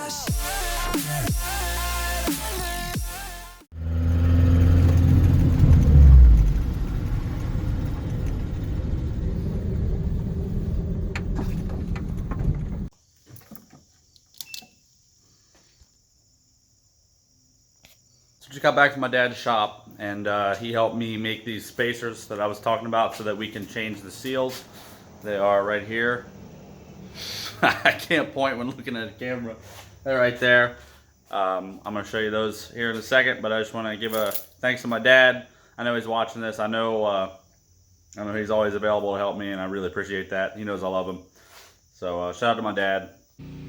Just got back to my dad's shop, and he helped me make these spacers that I was talking about so that we can change the seals. They are right here. I can't point when looking at the camera. They're right there. I'm going to show you those here in a second, but I just want to give a thanks to my dad. I know he's watching this. I know he's always available to help me, and I really appreciate that. He knows I love him. So shout out to my dad.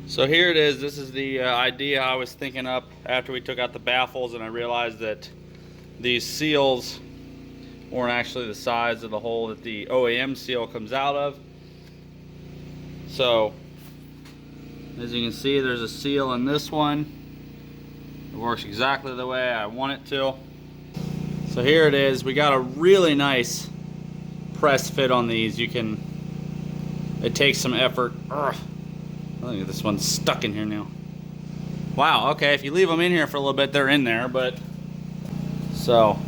So here it is. This is the idea I was thinking up after we took out the baffles, and I realized that these seals weren't actually the size of the hole that the OEM seal comes out of. So as you can see, there's a seal in this one. It works exactly the way I want it to. So here it is. We got a really nice press fit on these. It takes some effort. Ugh. I think this one's stuck in here now. Wow, okay, if you leave them in here for a little bit, they're in there, but... So,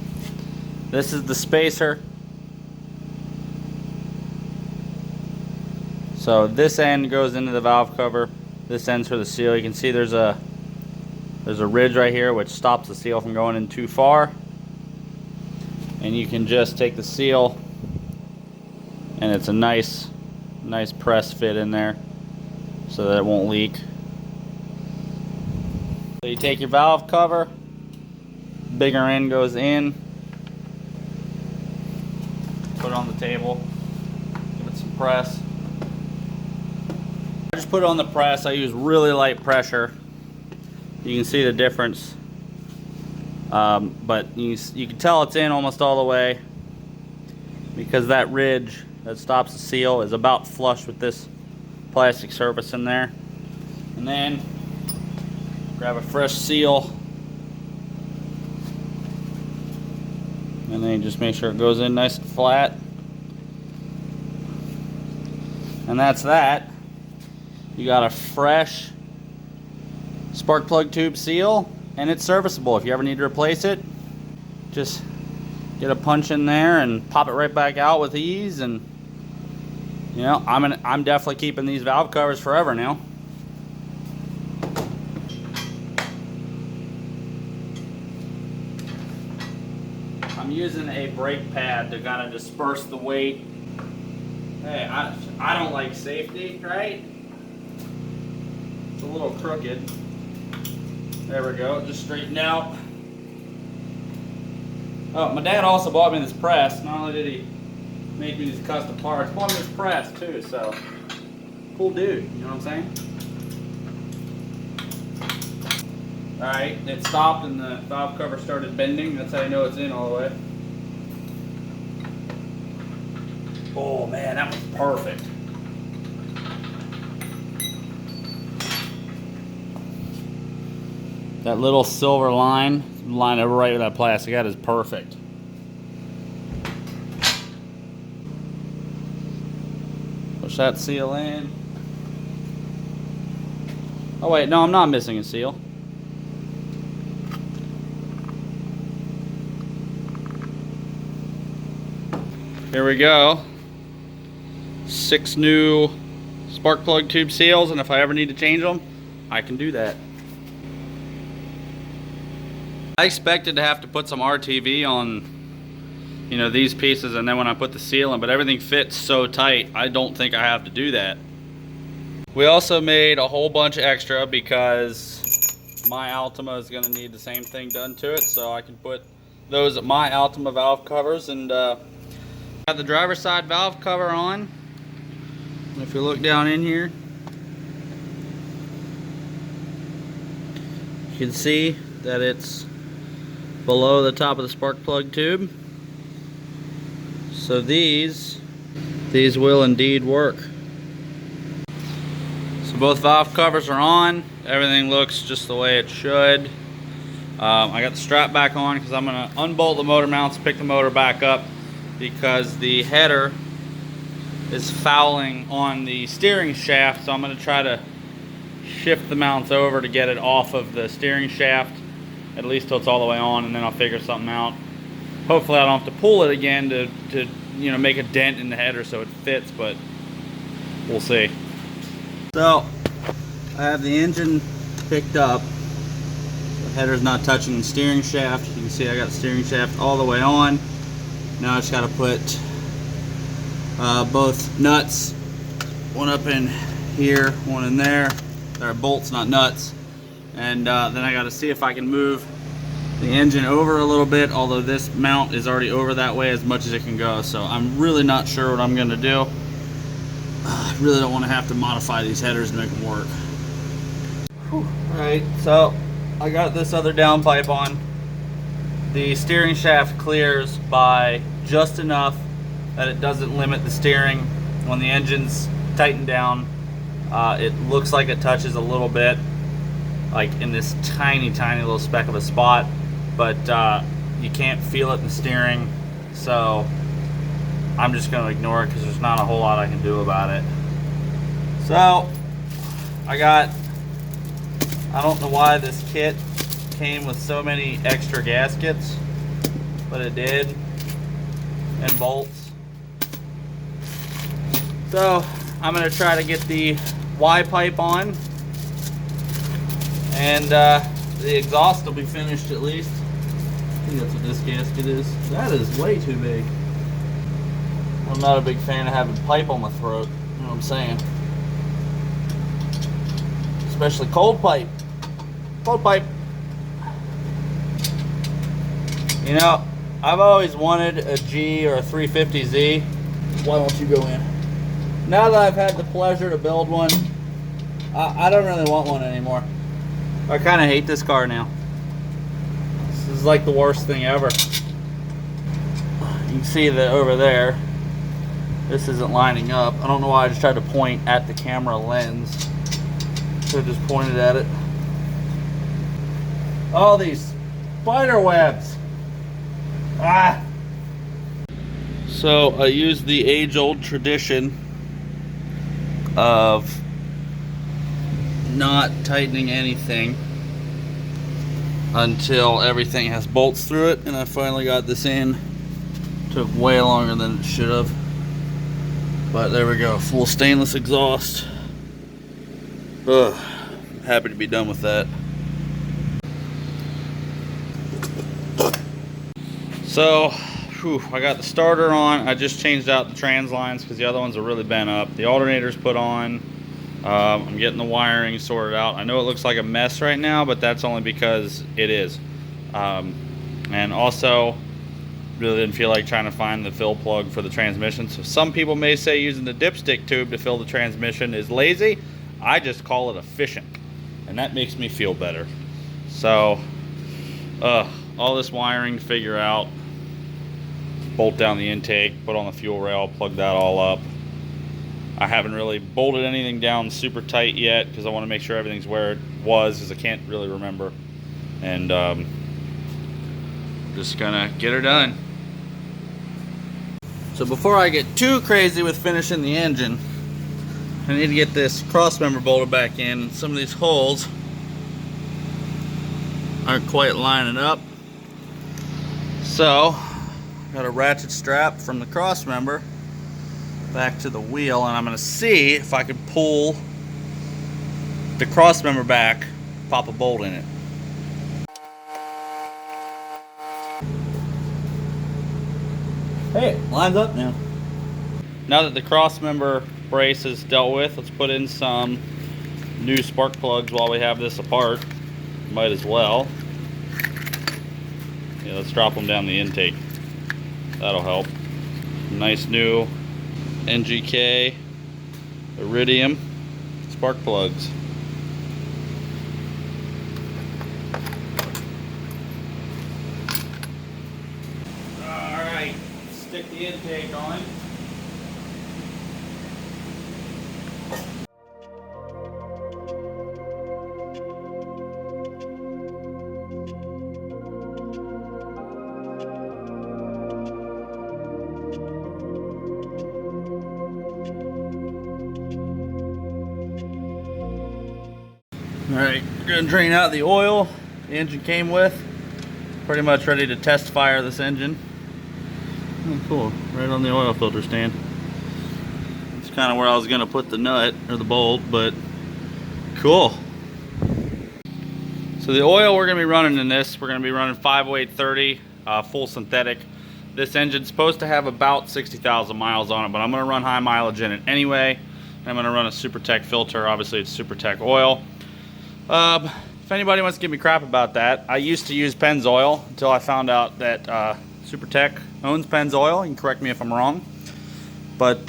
this is the spacer. So this end goes into the valve cover. This end's for the seal. You can see there's a ridge right here which stops the seal from going in too far. And you can just take the seal, and it's a nice press fit in there, so that it won't leak. So you take your valve cover, bigger end goes in, put it on the table, give it some press. I just put it on the press. I use really light pressure. You can see the difference, but you can tell it's in almost all the way, because that ridge that stops the seal is about flush with this plastic surface in there. And then grab a fresh seal, and then just make sure it goes in nice and flat. And that's that. You got a fresh spark plug tube seal, and it's serviceable. If you ever need to replace it, just get a punch in there and pop it right back out with ease. And you know, I'm definitely keeping these valve covers forever now. I'm using a brake pad to kind of disperse the weight. Hey, I don't like safety, right? It's a little crooked. There we go, just straightened out. Oh, my dad also bought me this press. Not only did he make me these custom parts, bought me this press too, so cool dude, you know what I'm saying? Alright, it stopped and the valve cover started bending. That's how you know it's in all the way. Oh man, that was perfect. That little silver line over right with that plastic, that is perfect. Push that seal in. Oh wait, no, I'm not missing a seal. Here we go. 6 new spark plug tube seals, and if I ever need to change them, I can do that. I expected to have to put some RTV on, you know, these pieces, and then when I put the seal in, but everything fits so tight, I don't think I have to do that. We also made a whole bunch extra because my Altima is going to need the same thing done to it, so I can put those at my Altima valve covers. And got the driver's side valve cover on. If you look down in here, you can see that it's below the top of the spark plug tube. So these will indeed work. So both valve covers are on. Everything looks just the way it should. I got the strap back on because I'm going to unbolt the motor mounts, pick the motor back up, because the header is fouling on the steering shaft. So I'm going to try to shift the mounts over to get it off of the steering shaft, at least till it's all the way on, and then I'll figure something out. Hopefully I don't have to pull it again to you know, make a dent in the header so it fits, but we'll see. So I have the engine picked up. The header's not touching the steering shaft. You can see I got the steering shaft all the way on. Now I just got to put both nuts, one up in here, one in there. They're bolts, not nuts. And then I got to see if I can move the engine over a little bit, although this mount is already over that way as much as it can go. So I'm really not sure what I'm going to do. I really don't want to have to modify these headers to make them work. Alright, so I got this other downpipe on. The steering shaft clears by just enough that it doesn't limit the steering. When the engine's tightened down, it looks like it touches a little bit, like in this tiny little speck of a spot, but you can't feel it in the steering, so I'm just going to ignore it because there's not a whole lot I can do about it. So I don't know why this kit came with so many extra gaskets, but it did, and bolts. So I'm going to try to get the Y pipe on, and the exhaust will be finished at least. I think that's what this gasket is. That is way too big. I'm not a big fan of having pipe on my throat, you know what I'm saying? Especially cold pipe. Cold pipe. You know, I've always wanted a G or a 350Z. Why don't you go in? Now that I've had the pleasure to build one, I don't really want one anymore. I kind of hate this car now. This is like the worst thing ever. You can see that over there, this isn't lining up. I don't know why I just tried to point at the camera lens. Should have just pointed at it. All these spider webs. Ah! So I used the age-old tradition of not tightening anything until everything has bolts through it, and I finally got this in. Took way longer than it should have, but there we go. Full stainless exhaust. Ugh, happy to be done with that. So, I got the starter on. I just changed out the trans lines because the other ones are really bent up. The alternator's put on. I'm getting the wiring sorted out. I know it looks like a mess right now, but that's only because it is. And also, really didn't feel like trying to find the fill plug for the transmission. So some people may say using the dipstick tube to fill the transmission is lazy. I just call it efficient, and that makes me feel better. So, all this wiring to figure out. Bolt down the intake, put on the fuel rail, plug that all up. I haven't really bolted anything down super tight yet because I want to make sure everything's where it was, because I can't really remember. And just gonna get her done. So before I get too crazy with finishing the engine, I need to get this cross member bolted back in. Some of these holes aren't quite lining up, so got a ratchet strap from the cross member back to the wheel, and I'm going to see if I can pull the cross member back, pop a bolt in it. Hey, it lines up now. Now that the cross member brace is dealt with, let's put in some new spark plugs while we have this apart. Might as well. Yeah, let's drop them down the intake. That'll help. Nice new NGK Iridium spark plugs. Alright, stick the intake on. Alright, we're gonna drain out the oil the engine came with. Pretty much ready to test fire this engine. Oh, cool, right on the oil filter stand. It's kind of where I was gonna put the nut or the bolt, but cool. So the oil we're gonna be running in this, we're gonna be running 50830 full synthetic. This engine's supposed to have about 60,000 miles on it, but I'm gonna run high mileage in it anyway. I'm gonna run a SuperTech filter. Obviously it's SuperTech oil. If anybody wants to give me crap about that, I used to use Pennzoil until I found out that SuperTech owns Pennzoil. You can correct me if I'm wrong, but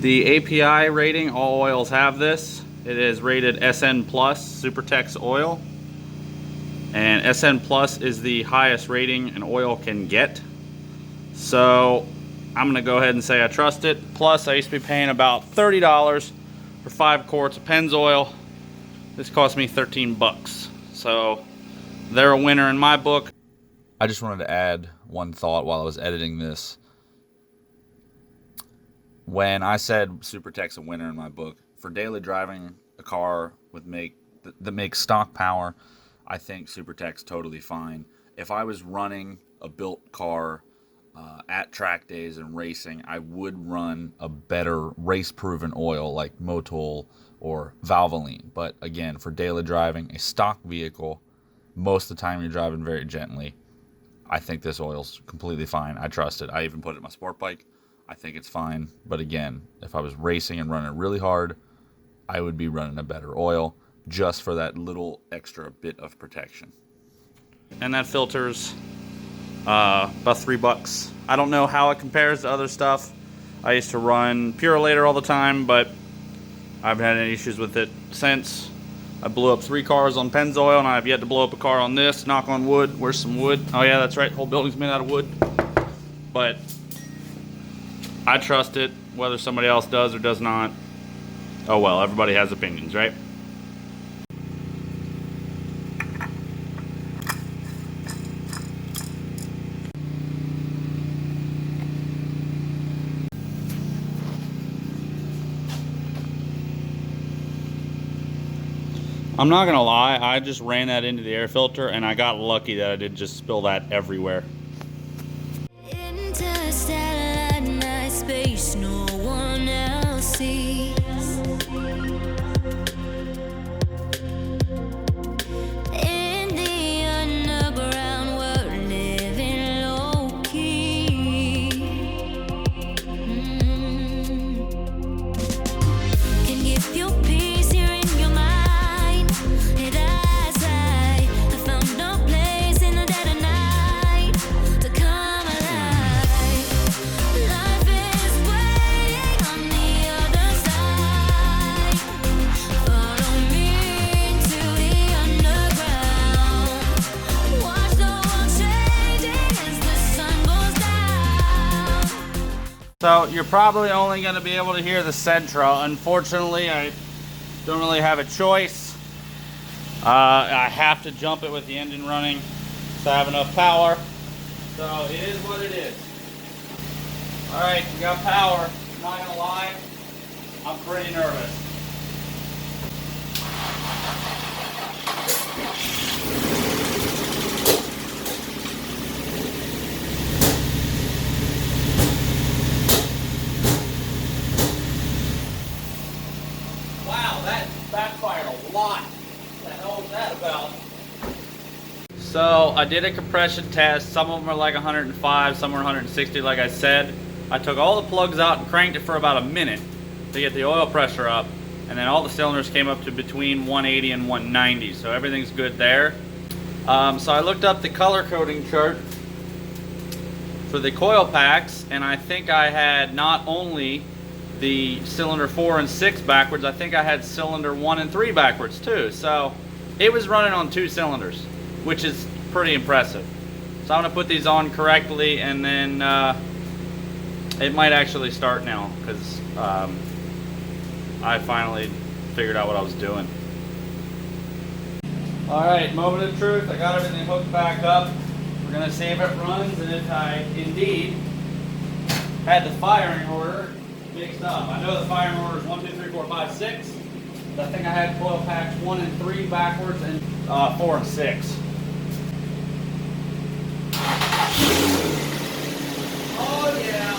the API rating, all oils have this. It is rated SN Plus, SuperTech's oil, and SN Plus is the highest rating an oil can get. So I'm gonna go ahead and say I trust it. Plus, I used to be paying about $30 for 5 quarts of Pennzoil. This cost me 13 bucks. So they're a winner in my book. I just wanted to add one thought while I was editing this. When I said SuperTech's a winner in my book, for daily driving a car that makes stock power, I think SuperTech's totally fine. If I was running a built car at track days and racing, I would run a better race-proven oil like Motul or Valvoline. But again, for daily driving, a stock vehicle, most of the time you're driving very gently, I think this oil's completely fine. I trust it. I even put it in my sport bike. I think it's fine. But again, if I was racing and running really hard, I would be running a better oil just for that little extra bit of protection. And that filter's about $3. I don't know how it compares to other stuff. I used to run Purolator all the time, but I haven't had any issues with it since. I blew up 3 cars on Pennzoil, and I have yet to blow up a car on this. Knock on wood. Where's some wood? Oh yeah, that's right. The whole building's made out of wood. But I trust it, whether somebody else does or does not. Oh well, everybody has opinions, right? I'm not gonna lie, I just ran that into the air filter and I got lucky that I didn't just spill that everywhere. Interstellar night space, no one else sees. In the underground, we're living low key. Can give you peace here in your mind. So you're probably only going to be able to hear the Sentra. Unfortunately, I don't really have a choice. I have to jump it with the engine running to have enough power. So it is what it is. Alright, we got power. Not going to lie, I'm pretty nervous. Backfired a lot. What the hell was that about? So I did a compression test. Some of them are like 105, some are 160 like I said. I took all the plugs out and cranked it for about a minute to get the oil pressure up, and then all the cylinders came up to between 180 and 190, so everything's good there. So I looked up the color coding chart for the coil packs, and I think I had not only the cylinder 4 and 6 backwards, I think I had cylinder 1 and 3 backwards too. So it was running on 2 cylinders, which is pretty impressive. So I'm gonna put these on correctly, and then it might actually start now, because I finally figured out what I was doing. Alright, moment of truth. I got everything hooked back up. We're gonna see if it runs, and if I indeed had the firing order, mixed up. I know the firing order is 1, 2, 3, 4, 5, 6. But I think I had coil packs 1 and 3 backwards and 4 and 6. Oh yeah.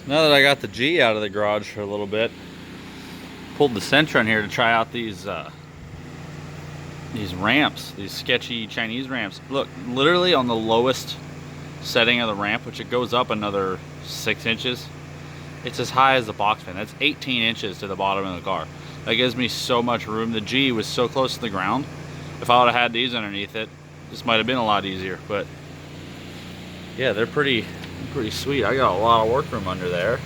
Now that I got the G out of the garage for a little bit, pulled the Sentra in here to try out these ramps, these sketchy Chinese ramps. Look, literally on the lowest setting of the ramp, which it goes up another 6 inches, it's as high as the box fan. That's 18 inches to the bottom of the car. That gives me so much room. The G was so close to the ground. If I would have had these underneath it, this might have been a lot easier. But yeah, they're pretty sweet. I got a lot of work room under there.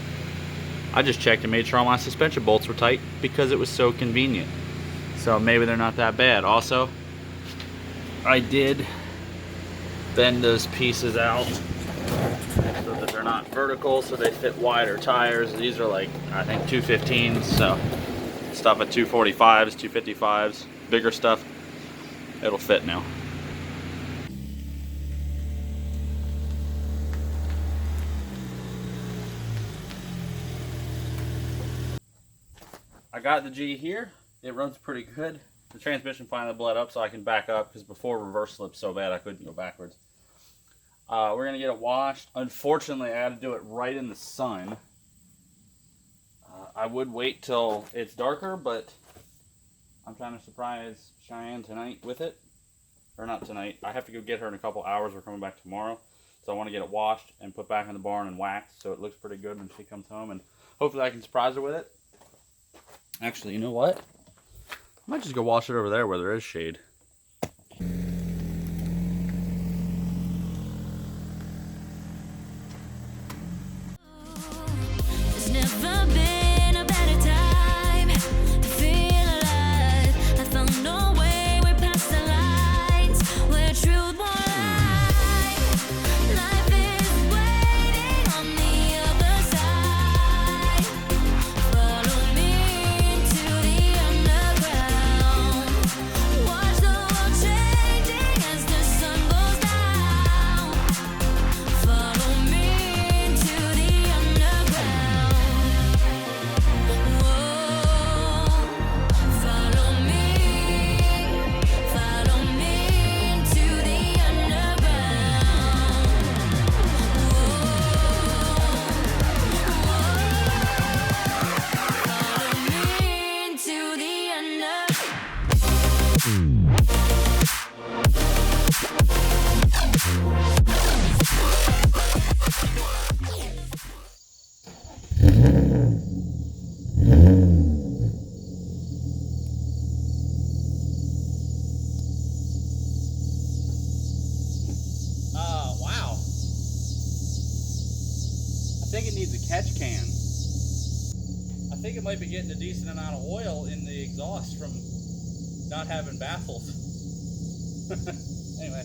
I just checked and made sure all my suspension bolts were tight because it was so convenient. So maybe they're not that bad. Also, I did bend those pieces out so that they're not vertical, so they fit wider tires. These are like, I think 215s, so stuff at 245s, 255s, bigger stuff, it'll fit now. I got the G here. It runs pretty good. The transmission finally bled up so I can back up, because before reverse slipped so bad I couldn't go backwards. We're going to get it washed. Unfortunately, I had to do it right in the sun. I would wait till it's darker, but I'm trying to surprise Cheyenne tonight with it. Or not tonight. I have to go get her in a couple hours. We're coming back tomorrow. So I want to get it washed and put back in the barn and waxed so it looks pretty good when she comes home. And hopefully I can surprise her with it. Actually, you know what? I might just go wash it over there where there is shade. There's never been a better time to feel alive. I found no way we're past the lines where truth won't lie. Life is waiting on the other side. Follow me into the underground. Watch the world changing as the sun goes down. Follow me into the underground. Whoa, follow me into the underground. Follow me into the Wow. I think it needs a catch can. I think it might be getting a decent amount of oil in the exhaust from not having baffles. Anyway.